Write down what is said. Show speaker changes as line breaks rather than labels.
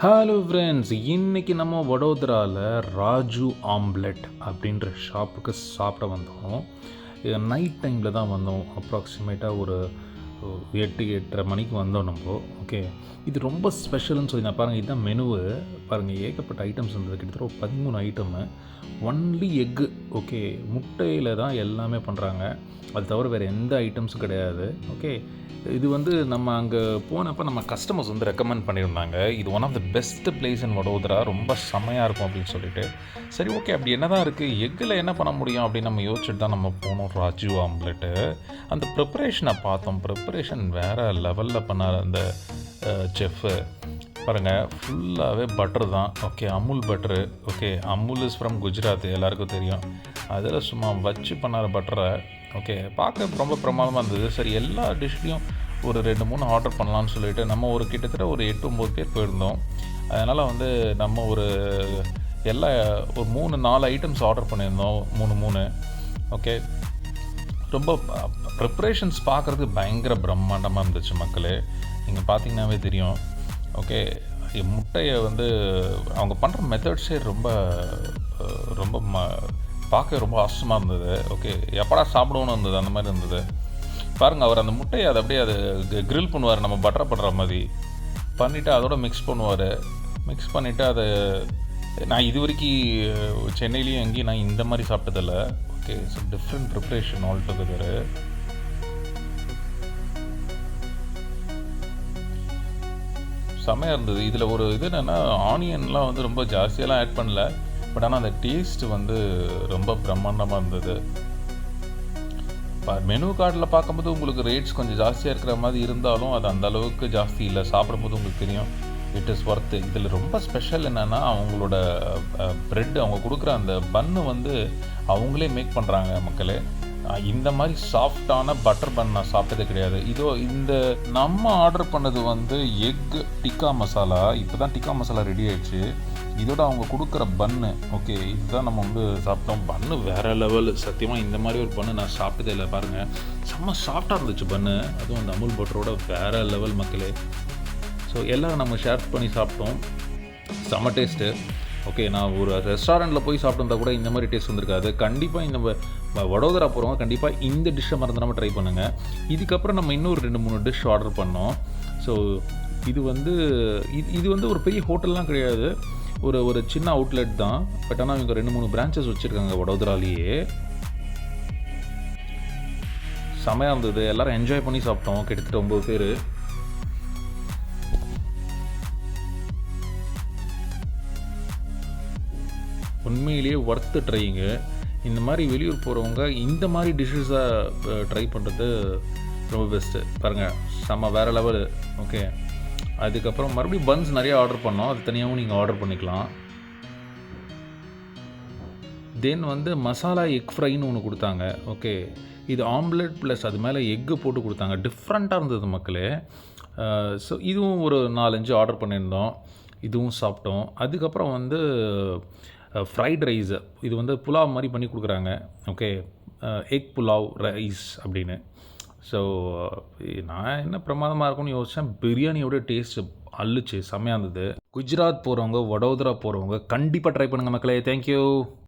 Hello friends, இன்னைக்கு நம்ம வடோதராவில் Raju omelette அப்படின்ற ஷாப்புக்கு சாப்பிட வந்தோம். இது நைட் டைமில் தான் வந்தோம். அப்ராக்சிமேட்டாக ஒரு 8-8:30 மணிக்கு வந்தோம் நம்ம. ஓகே, இது ரொம்ப ஸ்பெஷல்னு சொல்லி நான் பாருங்கள், இதுதான் மெனுவு. பாருங்கள், ஏகப்பட்ட ஐட்டம்ஸ் இருந்தது. கிட்டத்தட்ட ஒரு 13 ஐட்டமு. Only egg. ஓகே, முட்டையில் தான் எல்லாமே பண்ணுறாங்க. அது தவிர வேறு எந்த ஐட்டம்ஸும் கிடையாது. ஓகே, இது வந்து நம்ம அங்கே போனப்போ நம்ம கஸ்டமர்ஸ் வந்து ரெக்கமெண்ட் பண்ணியிருந்தாங்க. இது one of the best place in Vadodara, ரொம்ப செம்மையாக இருக்கும் அப்படின்னு சொல்லிட்டு. சரி, ஓகே, அப்படி என்ன தான் இருக்குது, எக்கில் என்ன பண்ண முடியும் அப்படின்னு நம்ம யோசிச்சுட்டு தான் நம்ம போனோம். ராஜு ஆம்லெட்டு அந்த ப்ரிப்பரேஷனை பார்த்தோம். ப்ரிப்பரேஷன் வேறு லெவலில் பண்ணார் அந்த செஃப்பு. பாருங்கள், ஃபுல்லாகவே பட்டர் தான். Okay, Amul butter. Okay, Amul is from Gujarat, எல்லாருக்கும் தெரியும். அதில் சும்மா வச்சு பண்ணார பட்டரை. ஓகே, பார்க்க ரொம்ப பிரமாதமாக இருந்தது. சரி, எல்லா டிஷ்லேயும் ஒரு 2-3 ஆர்டர் பண்ணலான்னு சொல்லிட்டு நம்ம ஒரு கிட்டத்தட்ட ஒரு 8-9 பேர் போயிருந்தோம். அதனால் வந்து நம்ம ஒரு எல்லா ஒரு 3-4 ஐட்டம்ஸ் ஆர்டர் பண்ணியிருந்தோம். 3. ஓகே, ரொம்ப ப்ரிப்ரேஷன்ஸ் பார்க்குறதுக்கு பயங்கர பிரம்மாண்டமாக இருந்துச்சு மக்களே. நீங்கள் பார்த்தீங்கன்னாவே தெரியும். ஓகே, முட்டையை வந்து அவங்க பண்ணுற மெத்தட்ஸே ரொம்ப ரொம்ப பார்க்க ரொம்ப ஆச்சரியமாக இருந்தது. ஓகே, எப்படா சாப்பிடுவோன்னு இருந்தது, அந்த மாதிரி இருந்தது. பாருங்கள், அவர் அந்த முட்டையை அதை அப்படியே அது க்ரில் பண்ணுவார், நம்ம பட்டர் பண்ணுற மாதிரி பண்ணிவிட்டு அதோட மிக்ஸ் பண்ணுவார். மிக்ஸ் பண்ணிவிட்டு அதை நான் இது வரைக்கும் சென்னையிலையும் எங்கேயும் நான் இந்த மாதிரி சாப்பிட்டதில்லை. Okay, so different preparation all together. செம்மையாக இருந்தது. இதில் ஒரு இது என்னென்னா, ஆனியன்லாம் வந்து ரொம்ப ஜாஸ்தியெல்லாம் ஆட் பண்ணல. பட் ஆனால் அந்த டேஸ்ட்டு வந்து ரொம்ப பிரம்மாண்டமாக இருந்தது. மெனு கார்டில் பார்க்கும்போது உங்களுக்கு ரேட்ஸ் கொஞ்சம் ஜாஸ்தியாக இருக்கிற மாதிரி இருந்தாலும் அது அந்த அளவுக்கு ஜாஸ்தி இல்லை. சாப்பிடும்போது உங்களுக்கு தெரியும், இட் இஸ் ஒர்த்து. இதில் ரொம்ப ஸ்பெஷல் என்னென்னா, அவங்களோட ப்ரெட், அவங்க கொடுக்குற அந்த பன்னு வந்து அவங்களே மேக் பண்ணுறாங்க மக்களே. இந்த மாதிரி சாஃப்டான பட்டர் பன் நான் சாப்பிட்டதே கிடையாது. இதோ இந்த நம்ம ஆர்டர் பண்ணது வந்து எக் டிக்கா மசாலா. இப்போ தான் டிக்கா மசாலா ரெடி ஆயிடுச்சு. இதோட அவங்க கொடுக்குற பன்னு. ஓகே, இதுதான் நம்ம வந்து சாப்பிட்டோம். பன்னு வேறு லெவல். சத்தியமாக இந்த மாதிரி ஒரு பன்னு நான் சாப்பிட்டதே இல்லை. பாருங்கள், செம்ம சாஃப்டாக இருந்துச்சு பன்னு. அதுவும் அந்த அமுல் பட்டரோட வேறு லெவல் மக்களே. ஸோ எல்லோரும் நம்ம ஷேர் பண்ணி சாப்பிட்டோம். செம்ம டேஸ்ட்டு. ஓகே, நான் ஒரு ரெஸ்டாரண்ட்டில் போய் சாப்பிட்டு கூட இந்த மாதிரி டேஸ்ட் வந்திருக்காது. கண்டிப்பாக இந்த வடோதரா போகிறவங்க கண்டிப்பாக இந்த டிஷ்ஷை மறந்துடாமல் ட்ரை பண்ணுங்கள். இதுக்கப்புறம் நம்ம இன்னொரு 2-3 டிஷ் ஆர்டர் பண்ணோம். ஸோ இது வந்து இது வந்து ஒரு பெரிய ஹோட்டல்லாம் கிடையாது, ஒரு சின்ன அவுட்லெட் தான். பட் ஆனால் இவங்க 2-3 பிரான்ச்சஸ் வச்சுருக்காங்க வடோதராலேயே. செமையாக இருந்தது. எல்லோரும் என்ஜாய் பண்ணி சாப்பிட்டோம். கிட்டத்தட்ட 9 பேர். உண்மையிலேயே ஒர்த்து ட்ரைங்க. இந்த மாதிரி வெளியூர் போகிறவங்க இந்த மாதிரி டிஷ்ஷஸை ட்ரை பண்ணுறது ரொம்ப பெஸ்ட்டு. பாருங்கள், செம்ம வேறு லெவலு. ஓகே, அதுக்கப்புறம் மறுபடியும் பன்ஸ் நிறையா ஆர்டர் பண்ணோம். அது தனியாகவும் நீங்கள் ஆர்டர் பண்ணிக்கலாம். தென் வந்து மசாலா எக் ஃப்ரைன்னு ஒன்று கொடுத்தாங்க. ஓகே, இது ஆம்லெட் ப்ளஸ் அது மேலே எக்கு போட்டு கொடுத்தாங்க. டிஃப்ரெண்ட்டாக இருந்தது மக்களே. ஸோ இதுவும் ஒரு 4-5 ஆர்டர் பண்ணியிருந்தோம். இதுவும் சாப்பிட்டோம். அதுக்கப்புறம் வந்து ஃப்ரைட் ரைஸு. இது வந்து புலாவ் மாதிரி பண்ணி கொடுக்குறாங்க. ஓகே, எக் புலாவ் ரைஸ் அப்படின்னு. ஸோ நான் என்ன பிரமாதமாக இருக்கும்னு யோசித்தேன். பிரியாணியோட டேஸ்ட்டு அள்ளுச்சு, செம்மையாக இருந்தது. குஜராத் போகிறவங்க, வடோதரா போகிறவங்க கண்டிப்பாக ட்ரை பண்ணுங்கள் மக்களே. தேங்க்யூ.